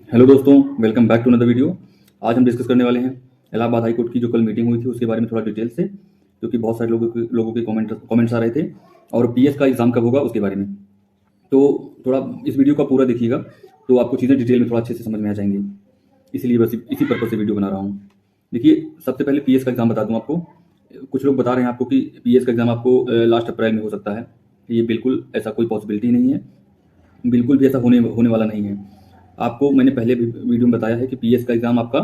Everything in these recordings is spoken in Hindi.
हेलो दोस्तों, welcome back to another video. आज हम डिस्कस करने वाले हैं इलाहाबाद हाई कोर्ट की जो कल मीटिंग हुई थी उसके बारे में थोड़ा डिटेल से, क्योंकि बहुत सारे लोगों के कमेंट्स आ रहे थे। और पीएस का एग्ज़ाम कब होगा उसके बारे में। तो थोड़ा इस वीडियो का पूरा देखिएगा तो आपको चीज़ें डिटेल में थोड़ा अच्छे से समझ में आ जाएंगी। इसलिए बस इसी पर्पज़ से वीडियो बना रहा हूँ। देखिए, सबसे पहले पीएस का एग्ज़ाम बता दूँ आपको। कुछ लोग बता रहे हैं आपको कि पीएस का एग्ज़ाम आपको लास्ट अप्रैल में हो सकता है। ये बिल्कुल ऐसा कोई पॉसिबिलिटी नहीं है, बिल्कुल भी ऐसा होने वाला नहीं है। आपको मैंने पहले भी वीडियो में बताया है कि पीएस का एग्ज़ाम आपका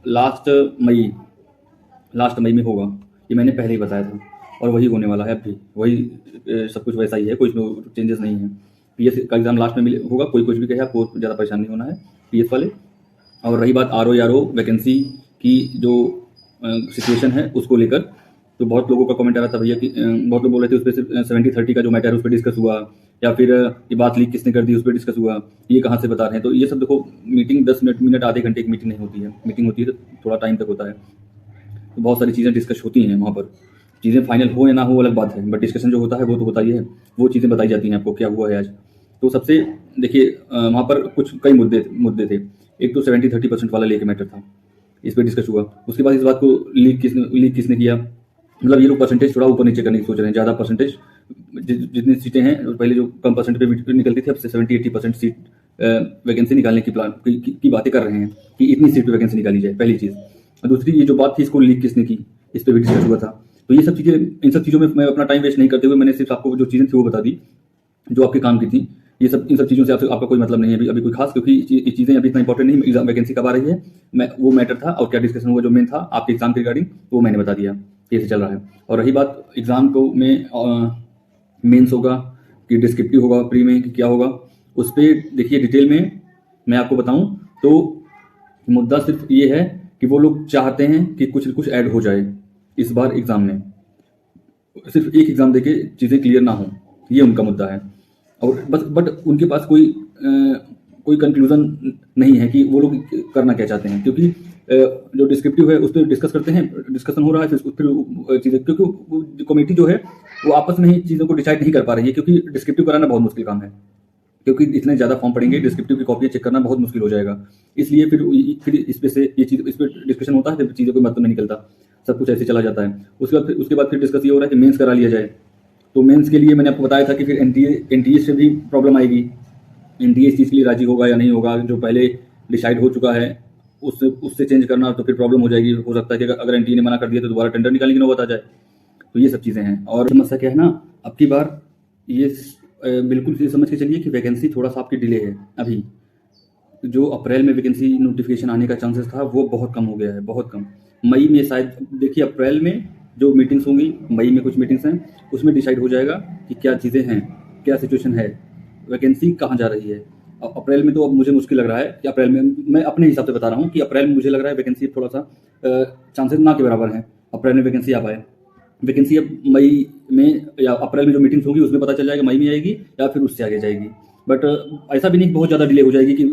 लास्ट मई में होगा। ये मैंने पहले ही बताया था और वही होने वाला है अब भी। वही सब कुछ वैसा ही है, कोई इसमें चेंजेस नहीं है। पीएस का एग्ज़ाम लास्ट में होगा, कोई कुछ भी कहे, आपको ज़्यादा परेशान नहीं होना है पीएस वाले। और रही बात आरओ वैकेंसी की जो सिचुएशन है उसको लेकर, तो बहुत लोगों का कमेंट आ रहा था भैया कि बहुत लोग बोल रहे थे उस पर सिर्फ 70-30 का जो मैटर है उस पर डिस्कस हुआ, या फिर ये बात लीक किसने कर दी उस पर डिस्कस हुआ। ये कहाँ से बता रहे हैं? तो ये सब देखो, मीटिंग 10 मिनट आधे घंटे की मीटिंग नहीं होती है। मीटिंग होती है तो थोड़ा टाइम तक होता है, तो बहुत सारी चीज़ें डिस्कस होती हैं वहाँ पर। चीज़ें फाइनल हो या ना हो अलग बात है, बट डिस्कशन जो होता है वो तो होता ही है। वो चीज़ें बताई जाती हैं आपको क्या हुआ है आज। तो सबसे देखिए, वहाँ पर कई मुद्दे थे। एक तो 70-30% वाला लेके मैटर था, इस पर डिस्कस हुआ। उसके बाद इस बात को लीक किसने किया, मतलब ये लोग परसेंटेज थोड़ा ऊपर नीचे करने की सोच रहे हैं। ज़्यादा परसेंटेज, जितनी सीटें हैं पहले जो कम परसेंट पे निकलती थी, अब से 70-80% सीट वैकेंसी निकालने की प्लान की बातें कर रहे हैं कि इतनी सीट पे वैकेंसी निकाली जाए, पहली चीज़। और दूसरी ये जो बात थी, इसको लीक किसने की, इस पर भी डिस्कस हुआ था। तो ये सब चीज़ें, इन सब चीज़ों में मैं अपना टाइम वेस्ट नहीं करते हुए मैंने सिर्फ आपको जो चीज़ें थी वो बता दी जो आपके काम की थी। इन सब चीज़ों से आपका कोई मतलब नहीं है अभी कोई खास, क्योंकि ये चीज़ें अभी इतना इंपॉर्टेंट नहीं। एग्जाम वैकेंसी कब आ रही है, मैं वो मैटर था, और क्या डिस्कशन हुआ जो मेन था आपके एग्जाम के रिगार्डिंग, वो मैंने बता दिया। कैसे चल रहा है। और रही बात एग्जाम को में मेंस होगा कि डिस्क्रिप्टिव होगा, प्री में कि क्या होगा, उस पर देखिए डिटेल में मैं आपको बताऊं तो मुद्दा सिर्फ ये है कि वो लोग चाहते हैं कि कुछ ऐड हो जाए इस बार एग्जाम में, सिर्फ एक एग्जाम देके चीज़ें क्लियर ना हो, ये उनका मुद्दा है। और बस, बट उनके पास कोई कंक्लूजन नहीं है कि वो लोग करना क्या चाहते हैं, क्योंकि जो डिस्क्रिप्टिव है उस पर डिस्कस करते हैं, डिस्कशन हो रहा है, फिर चीज़ें, क्योंकि कमेटी जो है वो आपस में ही चीज़ों को डिसाइड नहीं कर पा रही है, क्योंकि डिस्क्रिप्टिव कराना बहुत मुश्किल काम है, क्योंकि इतने ज़्यादा फॉर्म पड़ेंगे, डिस्क्रिप्टिव की कॉपी चेक करना बहुत मुश्किल हो जाएगा। इसलिए फिर इस पर डिस्कशन होता है, फिर चीज़ें कोई मतलब नहीं निकलता, सब कुछ ऐसे चला जाता है। उसके बाद फिर डिस्कस ये हो रहा है कि मेंस करा लिया जाए। तो मेंस के लिए मैंने आपको बताया था कि फिर एनटीए से भी प्रॉब्लम आएगी। एनटीए इस चीज़ के लिए राजी होगा या नहीं होगा, जो पहले डिसाइड हो चुका है उससे चेंज करना, तो फिर प्रॉब्लम हो जाएगी। हो सकता है कि अगर एनटीए ने मना कर दिया तो दोबारा टेंडर निकालने की नौबत आ जाए। तो ये सब चीज़ें हैं। और समस्या क्या है ना, अब की बार ये बिल्कुल ये समझ के चलिए कि वैकेंसी थोड़ा सा आपकी डिले है। अभी जो अप्रैल में वैकेंसी नोटिफिकेशन आने का चांसेस था वो बहुत कम हो गया है, बहुत कम। मई में शायद, देखिए अप्रैल में जो मीटिंग्स होंगी, मई में कुछ मीटिंग्स हैं, उसमें डिसाइड हो जाएगा कि क्या चीज़ें हैं, क्या सिचुएशन है, वैकेंसी कहाँ जा रही है। अप्रैल में तो अब मुझे मुश्किल लग रहा है कि अप्रैल में, मैं अपने हिसाब से बता रहा हूँ कि अप्रैल में मुझे लग रहा है वैकेंसी थोड़ा सा चांसेस ना के बराबर हैं अप्रैल में वैकेंसी आ पाए। वैकेंसी अब मई में या अप्रैल में जो मीटिंग्स होगी उसमें पता चल जाएगा मई में आएगी या फिर उससे आगे जाएगी। बट ऐसा भी नहीं कि बहुत ज़्यादा डिले हो जाएगी कि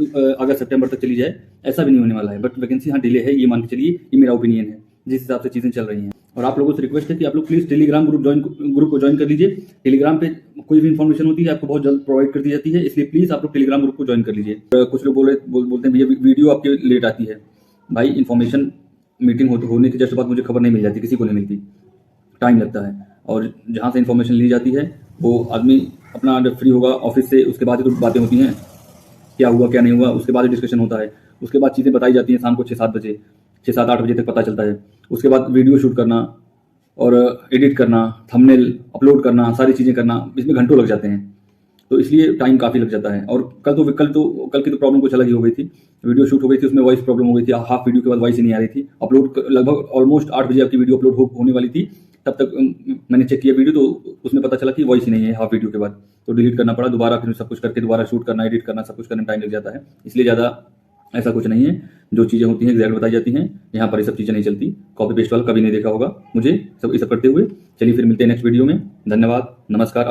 अगस्त सितंबर तक चली जाए, ऐसा भी नहीं होने वाला है। बट वैकेंसी हाँ डिले है, ये मान के चलिए, ये मेरा ओपिनियन है जिस हिसाब से चीज़ें चल रही हैं। और आप लोगों से रिक्वेस्ट है कि आप लोग प्लीज़ टेलीग्राम ग्रुप को ज्वाइन कर लीजिए। टेलीग्राम पे कोई भी इन्फॉर्मेशन होती है आपको बहुत जल्द प्रोवाइड कर दी जाती है, इसलिए प्लीज़ आप लोग टेलीग्राम ग्रुप को ज्वाइन कर लीजिए। कुछ लोग बोलते हैं भैया वीडियो आपके लेट आती है। भाई, इन्फॉर्मेशन मीटिंग होने के जस्ट बाद मुझे खबर नहीं मिल जाती, किसी को नहीं मिलती, टाइम लगता है। और जहाँ से इन्फॉर्मेशन ली जाती है वो आदमी अपना जब फ्री होगा ऑफिस से, उसके बाद ही तो बातें होती हैं, क्या हुआ क्या नहीं हुआ, उसके बाद ही डिस्कशन होता है। उसके बाद चीज़ें बताई जाती हैं शाम को 6-7 बजे, 6-7-8 बजे तक पता चलता है। उसके बाद वीडियो शूट करना और एडिट करना, थंबनेल अपलोड करना, सारी चीज़ें करना, इसमें घंटों लग जाते हैं। तो इसलिए टाइम काफ़ी लग जाता है। और कल की तो प्रॉब्लम कुछ अलग ही हो गई थी। वीडियो शूट हो गई थी, उसमें वॉइस प्रॉब्लम हो गई थी, हाफ वीडियो के बाद वॉइस ही नहीं आ रही थी। अपलोड लगभग ऑलमोस्ट 8 बजे आपकी वीडियो अपलोड होने वाली थी, तब तक मैंने चेक किया वीडियो, तो उसमें पता चला कि वॉइस ही नहीं है हाफ वीडियो के बाद। तो डिलीट करना पड़ा दोबारा, फिर सब कुछ करके दोबारा शूट करना, एडिट करना, सब कुछ करने में टाइम लग जाता है। इसलिए ज़्यादा ऐसा कुछ नहीं है, जो चीज़ें होती हैं एग्जैक्ट बताई जाती हैं। यहाँ पर ये सब चीज़ें नहीं चलती, कॉपी पेस्ट वाला कभी नहीं देखा होगा मुझे सब ये सब करते हुए। चलिए फिर मिलते हैं नेक्स्ट वीडियो में। धन्यवाद, नमस्कार।